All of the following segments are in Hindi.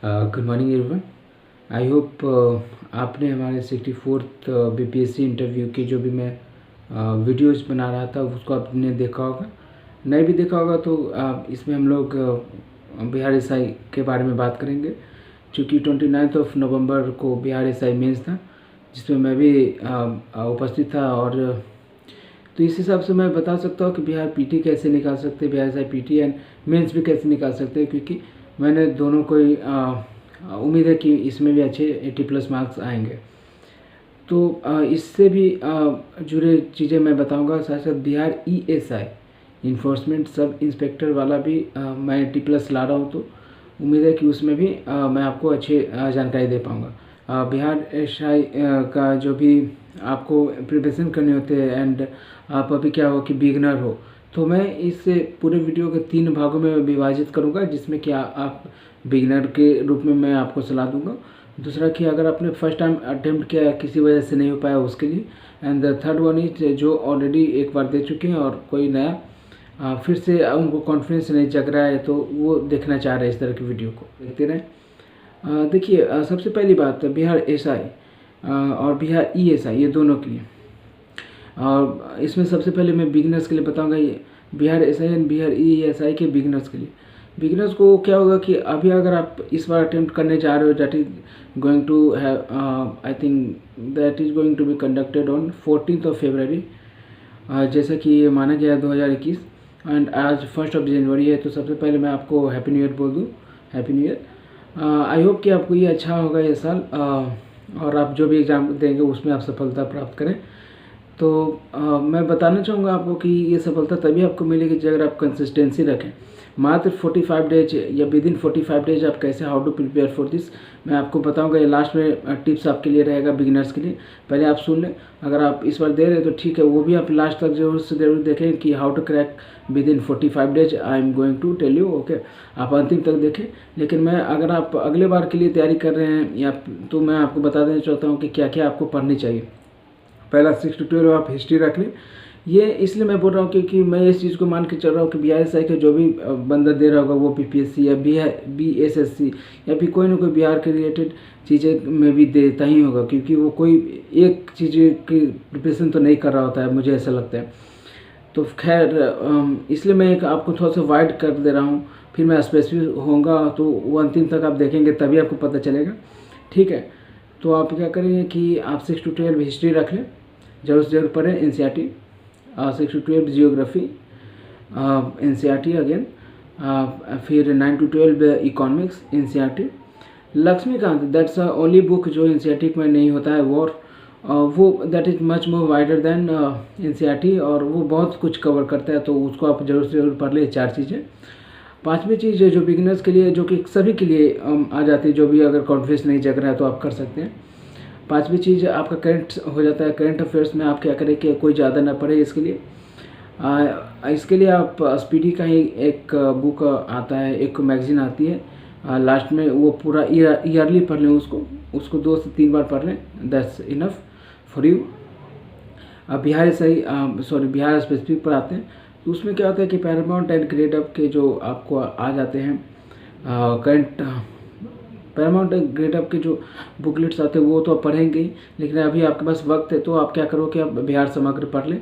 Good morning everyone. I hope आपने हमारे 64th बीपीएससी इंटरव्यू की जो भी मैं वीडियोस बना रहा था उसको आपने देखा होगा। नहीं भी देखा होगा तो इसमें हम लोग बिहार एसआई के बारे में बात करेंगे, क्योंकि 29 नवंबर को बिहार एसआई मेंस था जिसमें मैं भी उपस्थित था। और तो इस हिसाब से मैं बता सकता हूँ कि बिहार पीटी कैसे निकाल सकते हैं, Bihar SI PT and mains भी कैसे निकाल सकते हैं, क्योंकि मैंने दोनों को ही उम्मीद है कि इसमें भी अच्छे 80+ मार्क्स आएंगे। तो इससे भी जुड़े चीज़ें मैं बताऊंगा। साथ साथ Bihar ESI enforcement sub inspector वाला भी मैं 80+ ला रहा हूँ, तो उम्मीद है कि उसमें भी मैं आपको अच्छी जानकारी दे पाऊँगा। बिहार एसआई का जो भी आपको प्रिपरेशन करने होते हैं एंड आप अभी क्या हो कि बिगनर हो, तो मैं इस पूरे वीडियो के 3 भागों में विभाजित करूंगा, जिसमें कि आप बिगनर के रूप में मैं आपको सलाह दूंगा। दूसरा कि अगर आपने फर्स्ट टाइम अटेम्प्ट किया किसी वजह से नहीं हो पाया उसके लिए, and the third one is जो ऑलरेडी एक बार दे चुके हैं और कोई नया फिर से उनको कॉन्फिडेंस नहीं जग रहा है तो वो देखना चाह रहे हैं इस तरह की वीडियो को देखते रहें। देखिए, सबसे पहली बात बिहार एसआई और बिहार ईएसआई ये दोनों के लिए, और इसमें सबसे पहले मैं बिगिनर्स के लिए बताऊंगा। ये Bihar SI and Bihar ESI के बिगिनर्स के लिए, बिगिनर्स को क्या होगा कि अभी अगर आप इस बार अटेम्प्ट करने जा रहे हो, that is going to have I think that is going to be conducted on 14 February, जैसा कि ये माना गया है 2021 एंड आज 1 जनवरी है। तो सबसे पहले मैं आपको हैप्पी न्यू ईयर बोल दूँ, happy new year. I hope कि आपको ये अच्छा होगा ये साल, और आप जो भी एग्ज़ाम देंगे उसमें आप सफलता प्राप्त करें। तो मैं बताना चाहूँगा आपको कि ये सफलता तभी आपको मिलेगी जब अगर आप कंसिस्टेंसी रखें। मात्र 45 डेज या विद इन 45 डेज आप कैसे how to prepare for this मैं आपको बताऊंगा। ये लास्ट में टिप्स आपके लिए रहेगा बिगिनर्स के लिए, पहले आप सुन लें। अगर आप इस बार दे रहे हैं तो ठीक है, वो भी आप लास्ट तक जरूर देखें कि how to crack within 45 days I am going to tell you, okay. आप अंतिम तक देखें। लेकिन मैं अगर आप अगले बार के लिए तैयारी कर रहे हैं या तो मैं आपको बता देना चाहता हूँ कि क्या क्या आपको पढ़नी चाहिए। पहला 6 to 12 आप हिस्ट्री रख लें। ये इसलिए मैं बोल रहा हूँ क्योंकि मैं इस चीज़ को मान के चल रहा हूँ कि बीआरएसआई के जो भी बंदा दे रहा होगा वो बीपीएससी या बीएसएससी या फिर कोई ना कोई बिहार के रिलेटेड चीज़ें में भी देता ही होगा, क्योंकि वो कोई एक चीज़ की प्रिपरेशन तो नहीं कर रहा होता है, मुझे ऐसा लगता है। तो खैर इसलिए मैं एक आपको थोड़ा सा वाइड कर दे रहा हूँ, फिर मैं स्पेसिफिक होऊंगा तो वो अंतिम तक आप देखेंगे तभी आपको पता चलेगा, ठीक है। तो आप क्या करेंगे कि आप 6 to 12 हिस्ट्री रख लें, जरूर से जरूर पढ़ें NCERT. 6 to 12 geography NCERT again, फिर 9 to 12 economics NCERT. Laxmikanth that's only book जो एनसीईआरटी में नहीं होता है वो that is much more wider than NCERT, और वो बहुत कुछ कवर करता है, तो उसको आप जरूर से जरूर पढ़ ले। 4 चीज़ें। 5वीं चीज़ जो बिगिनर्स के लिए, जो कि सभी के लिए आ जाती है, जो भी अगर कॉन्फिडेंस नहीं जग रहा है तो आप कर सकते हैं। 5वीं चीज़ आपका करंट हो जाता है। करंट अफेयर्स में आप क्या करें कि कोई ज़्यादा ना पढ़े। इसके लिए आप स्पीडी का ही एक बुक आता है, एक मैगजीन आती है, लास्ट में वो पूरा ईयरली पढ़ लें, उसको 2 से 3 बार पढ़ लें, दैट्स इनफ फॉर यू। अब बिहार बिहार स्पेसिफिक पर आते हैं। तो उसमें क्या होता है कि पैरामाउंट एंड ग्रेड अप के जो आपको आ जाते हैं करंट पैरामाउंट ग्रेड अप के जो बुकलेट्स आते हैं वो तो आप पढ़ेंगे ही, लेकिन अभी आपके पास वक्त है तो आप क्या करो कि आप बिहार समग्र पढ़ लें,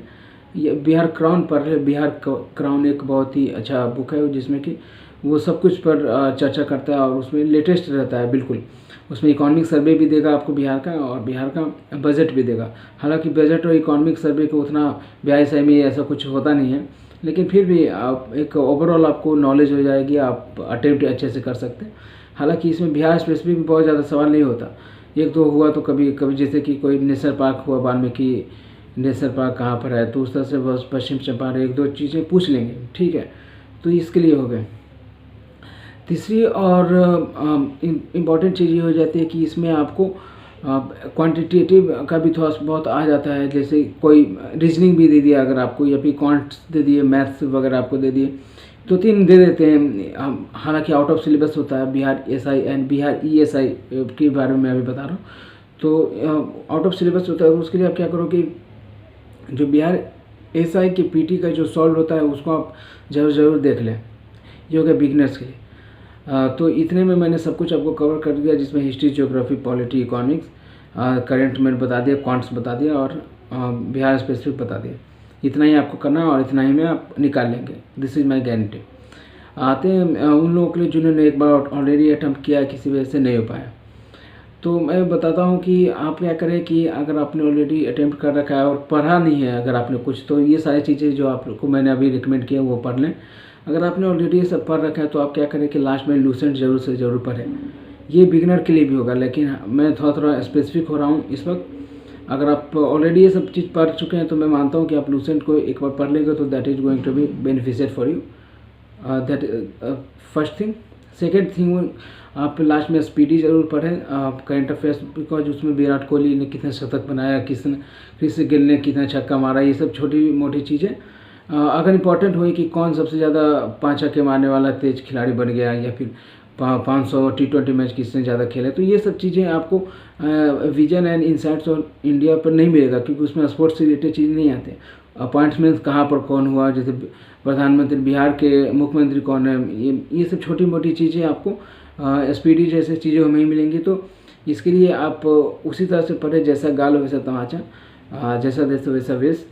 ये बिहार क्राउन पढ़ लें। बिहार क्राउन एक बहुत ही अच्छा बुक है जिसमें कि वो सब कुछ पर चर्चा करता है और उसमें लेटेस्ट रहता है बिल्कुल। उसमें इकोनॉमिक सर्वे भी देगा आपको बिहार का, और बिहार का बजट भी देगा। हालांकि बजट और इकोनॉमिक सर्वे को उतना बीआईएसआई में ऐसा कुछ होता नहीं है, लेकिन फिर भी आप एक ओवरऑल आपको नॉलेज हो जाएगी, आप अटेम्प्ट अच्छे से कर सकते हैं। हालांकि इसमें बिहार स्पेसिफिक भी बहुत ज़्यादा सवाल नहीं होता, 1-2 हुआ तो कभी कभी, जैसे कि कोई नेशनल पार्क हुआ वाल्मीकि नेशनल पार्क कहाँ पर है, तो उस तरह से बस पश्चिम चंपारण 1-2 चीज़ें पूछ लेंगे, ठीक है। तो इसके लिए हो गए। तीसरी और इम्पॉर्टेंट चीज़ ये हो जाती है कि इसमें आपको क्वांटिटेटिव का भी थोड़ा बहुत आ जाता है, जैसे कोई रीजनिंग भी दे दिया अगर आपको, या फिर क्वांट्स दे दिए, मैथ्स वगैरह आपको दे दिए, 2-3 दे देते हैं। हालांकि आउट ऑफ सिलेबस होता है। Bihar SI and Bihar ESI के बारे में मैं अभी बता रहा हूँ, तो आउट ऑफ सिलेबस होता है। उसके लिए आप क्या करो कि जो बिहार एसआई के पीटी का जो सॉल्व होता है उसको आप जरूर देख लें। ये हो गया बिगिनर्स के लिए। तो इतने में मैंने सब कुछ आपको कवर कर दिया, जिसमें history, geography, polity, economics, current मैंने बता दिया, क्वांट्स बता दिया और बिहार स्पेसिफिक बता दिया। इतना ही आपको करना है और इतना ही में आप निकाल लेंगे, दिस इज़ माई गारंटी। आते हैं उन लोगों के लिए जिन्होंने एक बार ऑलरेडी अटैम्प्ट किया, किसी वजह से नहीं हो पाया। तो मैं बताता हूँ कि आप क्या करें कि अगर आपने ऑलरेडी अटैम्प्ट कर रखा है और पढ़ा नहीं है अगर आपने कुछ, तो ये सारी चीज़ें जो आपको मैंने अभी रिकमेंड किया वो पढ़ लें। अगर आपने ऑलरेडी ये सब पढ़ रखा है तो आप क्या करें कि लास्ट में लूसेंट ज़रूर से ज़रूर पढ़ें। ये बिगिनर के लिए भी होगा, लेकिन मैं थोड़ा स्पेसिफिक हो रहा हूँ इस वक्त। अगर आप ऑलरेडी ये सब चीज़ पढ़ चुके हैं तो मैं मानता हूँ कि आप लूसेंट को एक बार पढ़ लेंगे तो that is going to be beneficial for you. That first thing. Second thing, आप लास्ट में स्पीडी ज़रूर पढ़ें, करंट अफेयर्स, बिकॉज उसमें विराट कोहली ने कितने शतक बनाया, क्रिस गेल ने कितना छक्का मारा, ये सब छोटी मोटी चीज़ें अगर इम्पोर्टेंट हुई कि कौन सबसे ज़्यादा 5 छक्के मारने वाला तेज खिलाड़ी बन गया, या फिर 500 T20 मैच किसने ज़्यादा खेले, तो ये सब चीज़ें आपको विजन एंड इंसाइट्स और इंडिया पर नहीं मिलेगा, क्योंकि उसमें स्पोर्ट्स से रिलेटेड चीज़ नहीं आते। अपॉइंटमेंट कहाँ पर कौन हुआ, जैसे प्रधानमंत्री, बिहार के मुख्यमंत्री कौन है, ये सब छोटी मोटी चीज़ें आपको स्पीडी जैसे चीज़ें हमें मिलेंगी। तो इसके लिए आप उसी तरह से पढ़ें, जैसा गाल वैसा तमाचा, जैसा देश वैसा वेश,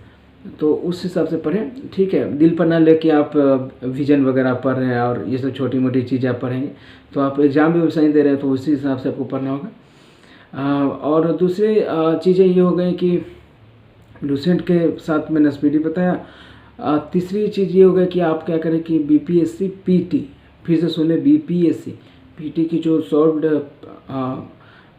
तो उस हिसाब से पढ़ें, ठीक है। दिल पर ना लेके आप विजन वगैरह पढ़ रहे हैं और ये सब छोटी मोटी चीज़ें आप पढ़ेंगे तो आप एग्ज़ाम भी वैसा ही दे रहे हैं, तो उसी हिसाब से आपको पढ़ना होगा। और दूसरी चीज़ें ये हो गई कि लूसेंट के साथ मैंने स्पीडी बताया। तीसरी चीज़ ये हो गई कि आप क्या करें कि BPSC PT, फिर से सुन लें, BPSC PT की जो सॉल्व्ड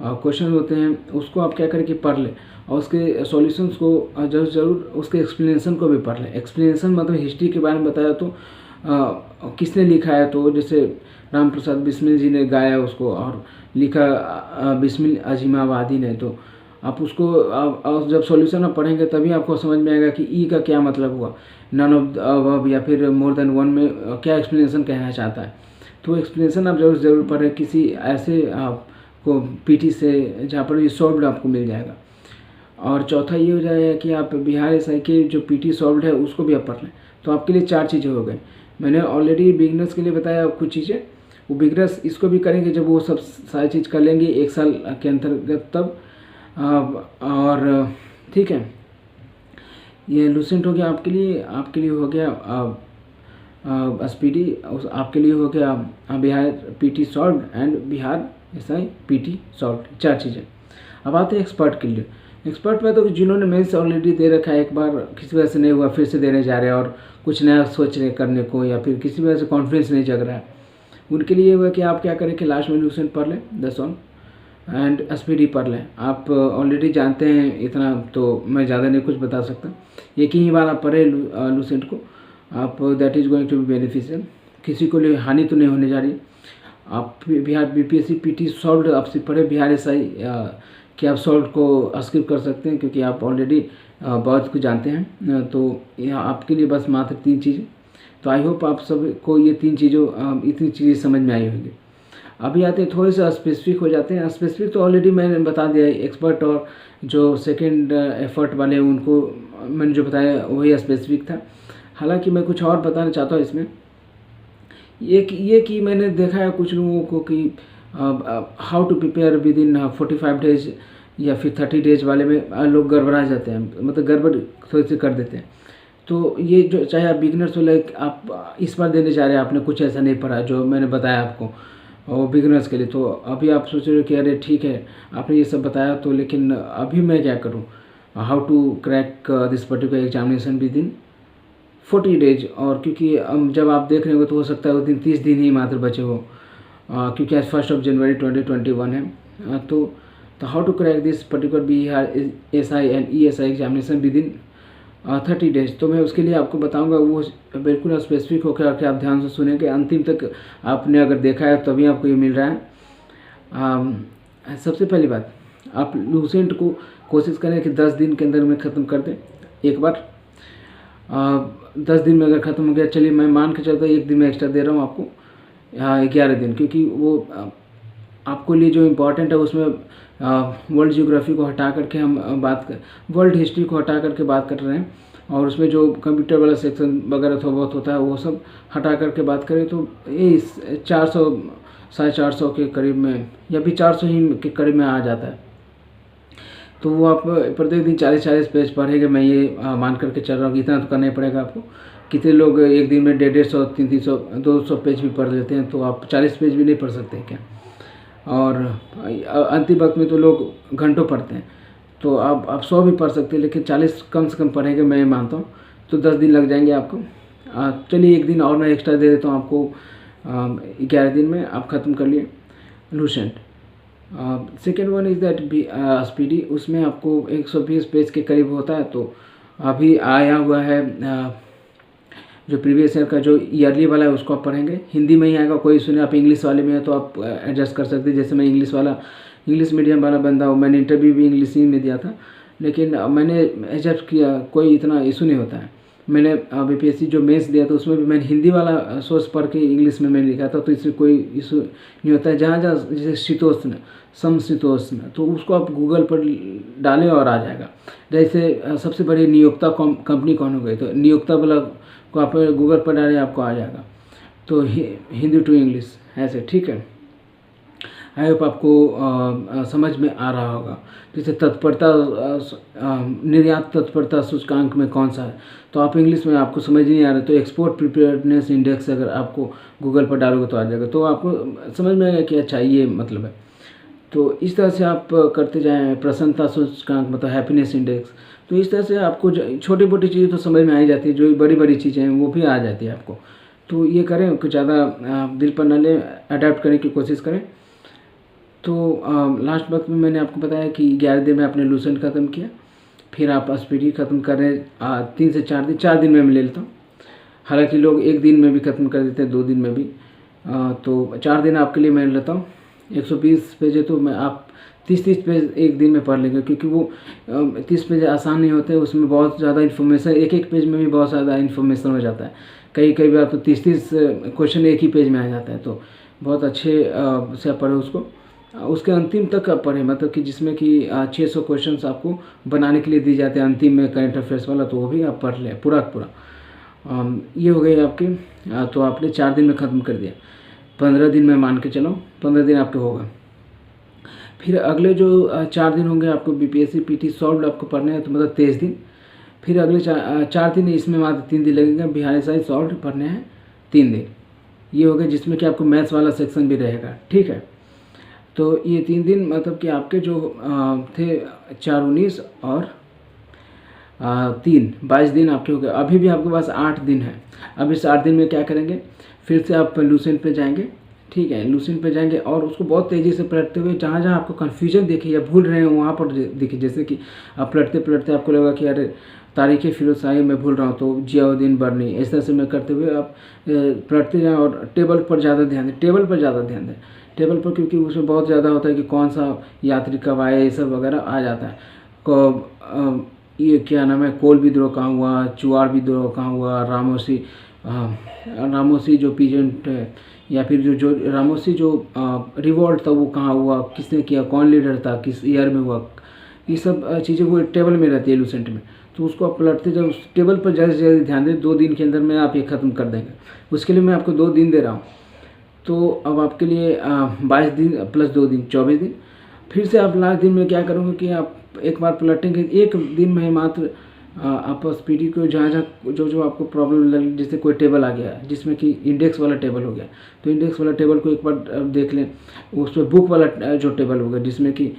क्वेश्चन होते हैं उसको आप क्या करें कि पढ़ लें, और उसके सॉल्यूशंस को ज़रूर उसके एक्सप्लेनेशन को भी पढ़ लें। एक्सप्लेनेशन मतलब हिस्ट्री के बारे में बताया तो किसने लिखा है, तो जैसे राम प्रसाद बिस्मिल जी ने गाया उसको और लिखा बिस्मिल अजीमाबादी ने, तो आप उसको जब सॉल्यूशन आप पढ़ेंगे तभी आपको समझ में आएगा कि ई का क्या मतलब हुआ, नन ऑफ द अबव या फिर मोर देन वन में क्या एक्सप्लेनेशन कहना चाहता है। तो एक्सप्लेनेशन आप ज़रूर पढ़ें किसी ऐसे आपको PT से जहाँ पर ये सॉल्व्ड आपको मिल जाएगा। और चौथा ये हो जाएगा कि आप बिहार SI के जो PT सॉल्व्ड है उसको भी आप पढ़ लें, तो आपके लिए 4 चीज़ें हो गई। मैंने ऑलरेडी बिगनर्स के लिए बताया कुछ चीज़ें, वो बिगनर्स इसको भी करेंगे जब वो सब सारी चीज़ कर लेंगे 1 साल के अंतर्गत तब। और ठीक है, ये लूसेंट हो गया आपके लिए हो गया स्पीडी, आपके लिए हो गया Bihar PT solved and Bihar SI PT solved, 4 चीज़ें। अब आते हैं एक्सपर्ट के लिए। एक्सपर्ट में तो जिन्होंने मेंस ऑलरेडी दे रखा है, एक बार किसी वजह से नहीं हुआ फिर से देने जा रहे हैं और कुछ नया सोच रहे करने को, या फिर किसी वजह से कॉन्फिडेंस नहीं जग रहा है, उनके लिए हुआ कि आप क्या करें कि लास्ट में लूसेंट पढ़ लें 10 ऑन एंड स्पीडी पढ़ लें। आप ऑलरेडी जानते हैं इतना, तो मैं ज़्यादा नहीं कुछ बता सकता। एक ही बार आप पढ़े लूसेंट को, आप that is going to be beneficial, किसी को लिए हानि तो नहीं होने जा रही। आप बिहार BPSC PT सॉल्व्ड आपसे पढ़े, बिहार SI कि आप सॉल्व को स्किप कर सकते हैं क्योंकि आप ऑलरेडी बहुत कुछ जानते हैं। तो यह आपके लिए बस मात्र 3 चीज़ें। तो आई होप आप सबको ये 3 चीज़ों इतनी चीज़ें समझ में आई होंगी। अभी आते हैं थोड़े से स्पेसिफिक हो जाते हैं। स्पेसिफिक तो ऑलरेडी मैंने बता दिया है, एक्सपर्ट और जो सेकेंड एफर्ट वाले उनको मैंने जो बताया वही स्पेसिफिक था। हालांकि मैं कुछ और बताना चाहता हूँ इसमें, ये कि मैंने देखा है कुछ लोगों को कि how to prepare within 45 days या फिर 30 डेज वाले में लोग गड़बड़ा जाते हैं, मतलब गड़बड़ थोड़ी सी कर देते हैं। तो ये जो चाहे आप बिगनर्स हो, लाइक आप इस बार देने जा रहे हैं, आपने कुछ ऐसा नहीं पढ़ा जो मैंने बताया आपको और बिगनर्स के लिए, तो अभी आप सोच रहे हो कि अरे ठीक है आपने ये सब बताया तो, लेकिन अभी मैं क्या करूँ, how to crack this particular examination within 40 days. और क्योंकि जब आप देख रहे हो तो हो सकता है उस दिन 30 दिन ही मात्र बचे हो, क्योंकि आज 1 जनवरी 2021 है। तो how to crack this particular Bihar SI and ESI examination within 30 days, तो मैं उसके लिए आपको बताऊंगा, वो बिल्कुल स्पेसिफिक होकर कि आप ध्यान से सुनेंगे अंतिम तक। आपने अगर देखा है तभी आपको ये मिल रहा है। सबसे पहली बात, आप लूसेंट को कोशिश करें कि 10 दिन के अंदर में ख़त्म कर दें एक बार। 10 दिन में अगर ख़त्म हो गया, चलिए मैं मान के चलता हूँ 1 दिन में एक्स्ट्रा दे रहा हूँ आपको, 11 दिन, क्योंकि वो आपको लिए जो इम्पोर्टेंट है उसमें वर्ल्ड जियोग्राफी को हटा करके हम वर्ल्ड हिस्ट्री को हटा करके बात कर रहे हैं, और उसमें जो कंप्यूटर वाला सेक्शन वगैरह थोड़ा बहुत होता है वो सब हटा करके बात करें तो ये 450 के करीब में या भी 400 ही के करीब में आ जाता है। तो वो आप प्रत्येक दिन 40-40 पेज पढ़ेंगे, मैं ये मान करके चल रहा हूँ कि इतना तो करना ही पड़ेगा आपको। कितने लोग एक दिन में 150, 300, 200 पेज भी पढ़ लेते हैं, तो आप 40 पेज भी नहीं पढ़ सकते क्या? और अंतिम वक्त में तो लोग घंटों पढ़ते हैं, तो आप 100 भी पढ़ सकते हैं, लेकिन 40 कम से कम पढ़ेंगे, मैं ये मानता हूँ। तो 10 दिन लग जाएंगे आपको। चलिए एक दिन और मैं एक्स्ट्रा दे देता हूँ आपको, 11 दिन में आप ख़त्म कर लिए Lucent. Second one is that speedy, उसमें आपको 120 पेज के करीब होता है। तो अभी आया हुआ है जो प्रीवियस ईयर का जो ईयरली वाला है उसको आप पढ़ेंगे, हिंदी में ही आएगा, कोई इशू नहीं। आप इंग्लिश वाले में है तो आप एडजस्ट कर सकते हैं। जैसे मैं इंग्लिश मीडियम वाला बंदा हूँ, मैंने इंटरव्यू भी इंग्लिश ही में दिया था, लेकिन मैंने एडजस्ट किया, कोई इतना इशू नहीं होता है। मैंने बीपीएससी जो मेंस दिया था उसमें भी मैंने हिंदी वाला सोर्स पढ़ के इंग्लिश में मैंने लिखा था, तो इससे कोई इशू नहीं होता है। जहाँ जहाँ जैसे शीतोष्ण, समशीतोष्ण, तो उसको आप गूगल पर डालें और आ जाएगा। जैसे सबसे बड़ी नियोक्ता कंपनी कौन हो गई, तो नियोक्ता वाला को आप गूगल पर डालें, आपको आ जाएगा। तो हिंदी टू इंग्लिश ऐसे, ठीक है। आई होप आपको समझ में आ रहा होगा। जैसे तत्परता, निर्यात तत्परता सूचकांक में कौन सा है, तो आप इंग्लिश में आपको समझ नहीं आ रहा, तो एक्सपोर्ट प्रिपेयर्डनेस इंडेक्स अगर आपको गूगल पर डालोगे तो आ जाएगा, तो आपको समझ में आएगा कि अच्छा ये मतलब है। तो इस तरह से आप करते जाएँ। प्रसन्नता सूचकांक मतलब हैप्पीनेस इंडेक्स, तो इस तरह से आपको छोटी मोटी चीज़ें तो समझ में आ ही जाती है, जो बड़ी बड़ी चीज़ें हैं वो भी आ जाती है आपको। तो ये करें, कुछ ज़्यादा दिल पर न लें, अडेप्ट करने की कोशिश करें। तो लास्ट वक्त में मैंने आपको बताया कि 11 दिन में आपने लूसेंट ख़त्म किया, फिर आप स्पीडी ख़त्म करें 3 से 4 दिन, 4 दिन में मैं ले लेता हूँ। हालांकि लोग 1 दिन में भी ख़त्म कर देते हैं, 2 दिन में भी। तो 4 दिन आपके लिए मैं लेता हूँ। 120 पेज है तो मैं आप 30-30 पेज एक दिन में पढ़ लेंगे, क्योंकि वो 30 पेज आसान नहीं होते, उसमें बहुत ज़्यादा इन्फॉर्मेशन, एक पेज में भी बहुत ज़्यादा इन्फॉर्मेशन हो जाता है। कई बार तो 30-30 क्वेश्चन एक ही पेज में आ जाता है। तो बहुत अच्छे से आप पढ़े उसको, उसके अंतिम तक आप पढ़ें, मतलब कि जिसमें कि 600 क्वेश्चंस आपको बनाने के लिए दिए जाते हैं अंतिम में, करंट अफेयर्स वाला, तो वो भी आप पढ़ लें पूरा पूरा। ये हो गई आपकी। तो आपने 4 दिन में ख़त्म कर दिया, 15 दिन में मान के चलो, 15 दिन आपके होगा। फिर अगले जो 4 दिन होंगे आपको बीपीएससी पीटी सॉल्व आपको पढ़ने हैं, तो मतलब 23 दिन। फिर अगले 4 दिन, इसमें मात्र 3 दिन लगेंगे। बिहारी साइंस सॉल्व पढ़ने हैं 3 दिन। ये हो गए, जिसमें कि आपको मैथ्स वाला सेक्शन भी रहेगा, ठीक है। तो ये 3 दिन मतलब कि आपके जो थे 4-19 और 3 22 दिन आपके हो गए। अभी भी आपके पास 8 दिन है। अब इस 8 दिन में क्या करेंगे, फिर से आप लूसेंट पे जाएंगे, ठीक है। लूसेंट पे जाएंगे और उसको बहुत तेज़ी से पलटते हुए, जहाँ जहाँ आपको कन्फ्यूजन दिखे या भूल रहे हैं वहाँ पर दिखे। जैसे कि आप पलटते पलटते आपको लगा कि अरे तारीख़ फिरोज़शाही मैं भूल रहा हूँ, तो जियाउद्दीन बर्नी, इस तरह से मैं करते हुए आप पलटते जाएँ। और टेबल पर ज़्यादा ध्यान दें, टेबल पर ज़्यादा ध्यान दें, टेबल पर, क्योंकि उसमें बहुत ज़्यादा होता है कि कौन सा यात्री कब आया, ये सब वगैरह आ जाता है। ये क्या नाम है, कोल विद्रोह कहाँ हुआ, चुआड़ विद्रोह कहाँ हुआ, रामोसी जो पीजेंट है, या फिर जो रामोसी जो रिवॉल्ट था वो कहाँ हुआ, किसने किया, कौन लीडर था, किस ईयर में हुआ, ये सब चीज़ें वो टेबल में रहती है लूसेंट में। तो उसको आप पलटते जब उस टेबल पर ज़्यादा से ज़्यादा ध्यान दें, 2 दिन के अंदर में आप ये ख़त्म कर देंगे। उसके लिए मैं आपको 2 दिन दे रहा हूँ। तो अब आपके लिए 22 दिन प्लस 2 दिन 24 दिन। फिर से आप लास्ट दिन में क्या करोगे कि आप एक बार पलटेंगे, एक दिन में मात्र आप स्पीडी को जहाँ जहाँ जो आपको प्रॉब्लम लग, जैसे कोई टेबल आ गया जिसमें कि इंडेक्स वाला टेबल हो गया, तो इंडेक्स वाला टेबल को एक बार देख लें। उस पर बुक वाला जो टेबल होगा जिसमें कि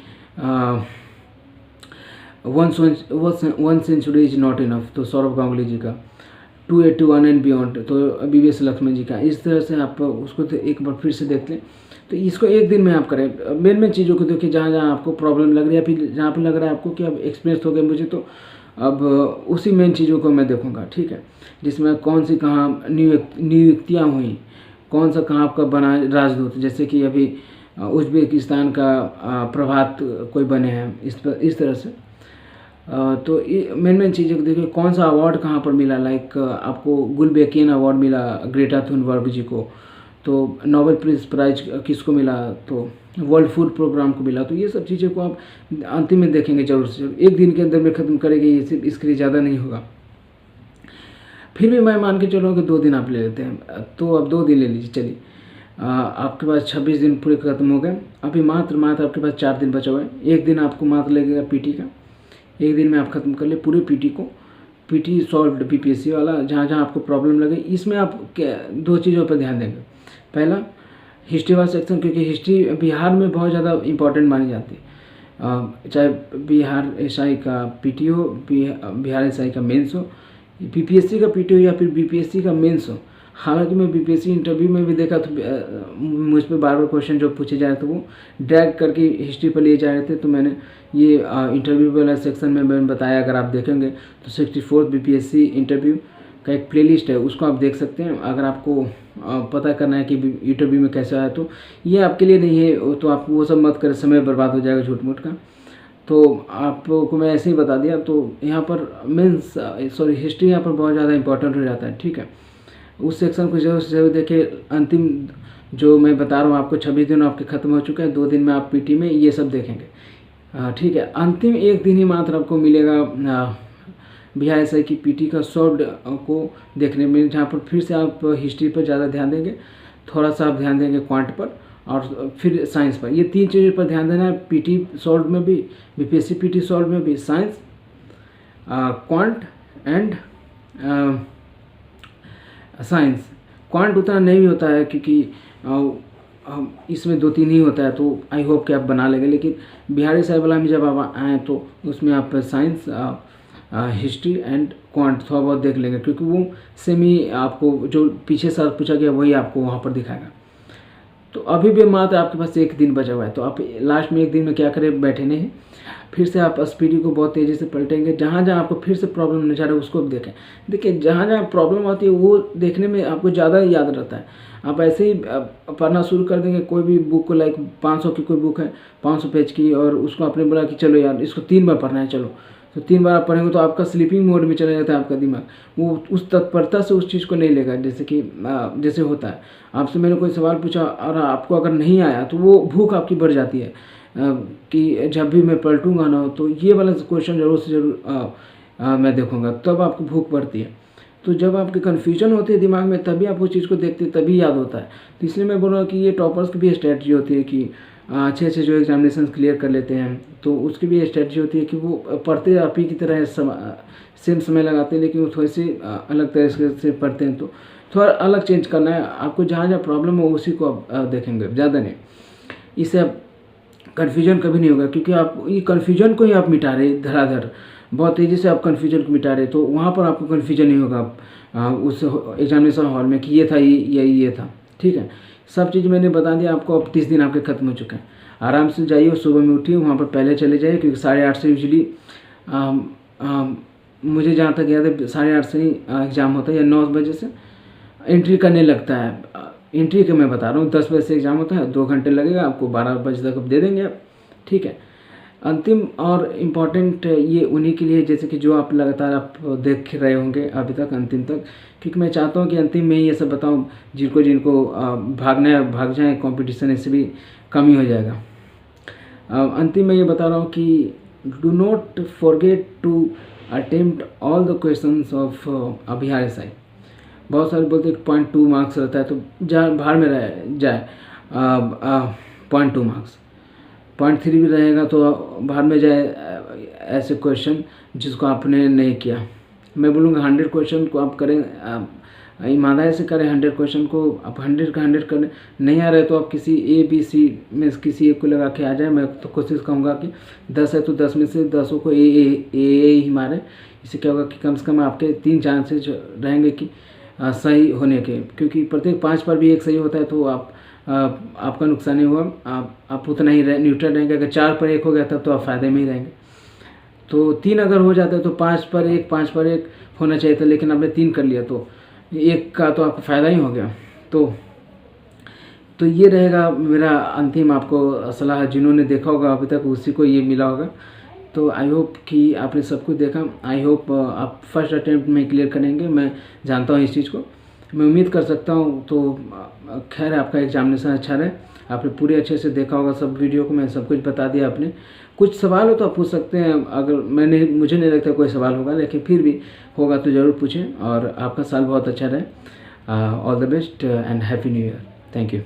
1 सेंचुरी इज नॉट इनफ, तो सौरभ गांगुली जी का 281 एंड बियॉन्ड, तो बीवीएस लक्ष्मण जी का। इस तरह से आप उसको तो एक बार फिर से देख लें। तो इसको एक दिन में आप करें। मेन चीज़ों को देखिए, जहाँ जहाँ आपको प्रॉब्लम लग रही है, फिर जहाँ पर लग रहा है आपको कि अब एक्सपीरियंस हो गया मुझे, तो अब उसी मेन चीज़ों को मैं देखूंगा, ठीक है। जिसमें कौन सी कहाँ नियुक्तियाँ हुई, कौन सा कहाँ आपका बना राजदूत, जैसे कि अभी उज्बेकिस्तान का प्रभात कोई बने हैं, इस तरह से। तो ये मेन चीज़ें को देखिए, कौन सा अवार्ड कहाँ पर मिला, लाइक आपको गुलबेकियन अवार्ड मिला ग्रेटा थुनबर्ग जी को, तो नोबेल पीस प्राइज किसको मिला, तो वर्ल्ड फूड प्रोग्राम को मिला। तो ये सब चीज़ों को आप अंतिम में देखेंगे जरूर से, एक दिन के अंदर में ख़त्म करेंगे, ये सिर्फ इसके लिए ज़्यादा नहीं होगा। फिर भी मैं मान के चलूँ कि 2 दिन आप ले लेते हैं, तो अब 2 दिन ले लीजिए। चलिए आपके पास 26 दिन पूरे खत्म हो गए। अभी मात्र आपके पास 4 दिन बचा हुआ है। एक दिन आपको मात्र लगेगा पीटी का, एक दिन में आप खत्म कर ले पूरे पीटी को। पीटी सॉल्व्ड बीपीएससी वाला, जहाँ जहाँ आपको प्रॉब्लम लगे इसमें आप दो चीज़ों पर ध्यान देंगे। पहला हिस्ट्री वाला सेक्शन, क्योंकि हिस्ट्री बिहार में बहुत ज़्यादा इंपॉर्टेंट मानी जाती है। चाहे बिहार एसआई का पीटी हो, बिहार एसआई का मेंस हो, बीपीएससी का पीटी हो या फिर बीपीएससी का मेंस हो। हालांकि मैं बीपीएससी इंटरव्यू में भी देखा तो मुझ पर बार बार क्वेश्चन जो पूछे जा रहे थे वो ड्रैग करके हिस्ट्री पर लिए जा रहे थे। तो मैंने ये इंटरव्यू वाला सेक्शन में मैंने बताया, अगर आप देखेंगे तो 64 बीपीएससी इंटरव्यू का एक प्लेलिस्ट है, उसको आप देख सकते हैं। अगर आपको पता करना है कि इंटरव्यू में कैसा है तो ये आपके लिए नहीं है, तो आप वो सब मत करें, समय बर्बाद हो जाएगा झूठ मूठ का। तो आपको मैं ऐसे ही बता दिया। तो यहाँ पर हिस्ट्री यहाँ पर बहुत ज़्यादा इंपॉर्टेंट हो जाता है, ठीक है। उस सेक्शन को जरूर से जरूर देखिए। अंतिम जो मैं बता रहा हूँ आपको, 26 दिन आपके ख़त्म हो चुके हैं, 2 दिन में आप पीटी में ये सब देखेंगे, ठीक है। अंतिम एक दिन ही मात्र आपको मिलेगा बिहार एसआई की पीटी का सॉल्व्ड को देखने में, जहाँ पर फिर से आप हिस्ट्री पर ज़्यादा ध्यान देंगे, थोड़ा सा आप ध्यान देंगे क्वांट पर और फिर साइंस पर। ये 3 चीज़ों पर ध्यान देना है। पीटी सॉल्व में भी, बीपीएससी पीटी सॉल्व में भी science, quant and science. Quant उतना नहीं होता है क्योंकि इसमें 2-3 ही होता है, तो आई होप कि आप बना लेंगे। लेकिन बिहार एसआई वाला में जब आप आएँ तो उसमें आप साइंस, हिस्ट्री एंड क्वांट थोड़ा बहुत देख लेंगे, क्योंकि वो सेम ही आपको जो पीछे से पूछा गया वही आपको वहाँ पर दिखाएगा। तो अभी भी मात्र आपके पास एक दिन बचा हुआ है, तो आप लास्ट में एक दिन में क्या करें, बैठे नहीं, फिर से आप एसपीडी को बहुत तेज़ी से पलटेंगे। जहाँ जहाँ आपको फिर से प्रॉब्लम नजर आ रहा है उसको भी देखें। देखिए जहाँ जहाँ प्रॉब्लम आती है वो देखने में आपको ज़्यादा याद रहता है। आप ऐसे ही पढ़ना शुरू कर देंगे, कोई भी बुक को, लाइक 500 की कोई बुक है 500 पेज की, और उसको आपने बोला कि चलो यार इसको 3 बार पढ़ना है, चलो तो 3 बार आप पढ़ेंगे तो आपका स्लीपिंग मोड में चला जाता है आपका दिमाग, वो उस तत्परता से उस चीज़ को नहीं लेगा। जैसे होता है, आपसे मैंने कोई सवाल पूछा और आपको अगर नहीं आया तो वो भूख आपकी बढ़ जाती है कि जब भी मैं पलटूंगा ना तो ये वाला क्वेश्चन जरूर से जरूर मैं देखूंगा, तब आपको भूख बढ़ती है। तो जब आपकी कन्फ्यूजन होती है दिमाग में तभी आप उस चीज़ को देखते हैं, तभी याद होता है। तो इसलिए मैं बोल रहा हूँ कि ये टॉपर्स की भी स्ट्रेटजी होती है कि अच्छे अच्छे जो एग्जामिनेशन क्लियर कर लेते हैं, तो उसकी भी स्ट्रेटजी होती है कि वो पढ़ते आप ही की तरह सेम समय लगाते हैं, लेकिन वो थोड़ी सी अलग तरह से पढ़ते हैं। तो थोड़ा अलग चेंज करना है आपको, जहाँ जहाँ प्रॉब्लम हो उसी को आप देखेंगे, ज़्यादा नहीं। इससे आप कन्फ्यूजन कभी नहीं होगा, क्योंकि आप ये कन्फ्यूजन को ही आप मिटा रहे धड़ाधड़, बहुत तेज़ी से आप कन्फ्यूजन को मिटा रहे, तो वहाँ पर आपको कन्फ्यूजन नहीं होगा उस एग्जामिनेशन हॉल में कि ये था ये था, ठीक है। सब चीज़ मैंने बता दिया आपको। अब 30 दिन आपके खत्म हो चुके हैं। आराम से जाइए, सुबह में उठिए, वहाँ पर पहले चले जाइए, क्योंकि 8:30 से यूजली मुझे जहाँ तक याद है 8:30 से ही एग्ज़ाम होता है, या 9 बजे से एंट्री करने लगता है। एंट्री का मैं बता रहा हूँ, 10 बजे से एग्ज़ाम होता है, 2 घंटे लगेगा आपको, 12 बजे तक दे देंगे आप, ठीक है। अंतिम और इम्पॉर्टेंट ये उन्हीं के लिए, जैसे कि जो आप लगातार आप देख रहे होंगे अभी तक अंतिम तक, क्योंकि मैं चाहता हूँ कि अंतिम में ही ये सब बताऊँ। जिनको भागना है भाग जाए, कंपटीशन इससे भी कम ही हो जाएगा। अंतिम में ये बता रहा हूँ कि do not forget to attempt all the questions of Bihar SI. बहुत सारे बोलते हैं 0.2 मार्क्स रहता है, तो बाहर में जाए 0.2 मार्क्स, 0.3 भी रहेगा तो बाहर में जाए ऐसे क्वेश्चन जिसको आपने नहीं किया। मैं बोलूँगा 100 क्वेश्चन को आप करें, ईमानदारी से करें 100 क्वेश्चन को। आप 100 का 100 करें, नहीं आ रहे तो आप किसी ABC में किसी एक को लगा के आ जाए। मैं तो कोशिश कहूँगा कि 10 है तो 10 में से 10 को ए ही मारे। इससे क्या होगा कि कम से कम आपके 3 चांसेज रहेंगे कि सही होने के, क्योंकि प्रत्येक 5 पर भी एक सही होता है तो आपका नुकसान नहीं हुआ, आप उतना ही न्यूट्रल रहेंगे। अगर 4 पर 1 हो गया तब तो आप फ़ायदे में ही रहेंगे। तो 3 अगर हो जाता है तो 5 पर 1 होना चाहिए था, लेकिन आपने 3 कर लिया तो 1 का तो आपको फ़ायदा ही हो गया। तो ये रहेगा मेरा अंतिम आपको सलाह। जिन्होंने देखा होगा अभी तक उसी को ये मिला होगा। तो आई होप कि आपने सब कुछ देखा। आई होप आप फर्स्ट अटेम्प्ट में क्लियर करेंगे, मैं जानता हूँ इस चीज़ को, मैं उम्मीद कर सकता हूँ। तो खैर आपका एग्जामिनेशन अच्छा रहे। आपने पूरे अच्छे से देखा होगा सब वीडियो को, मैं सब कुछ बता दिया। आपने कुछ सवाल हो तो आप पूछ सकते हैं, अगर मुझे नहीं लगता कोई सवाल होगा, लेकिन फिर भी होगा तो ज़रूर पूछें। और आपका साल बहुत अच्छा रहे। All the best and happy new year. Thank you.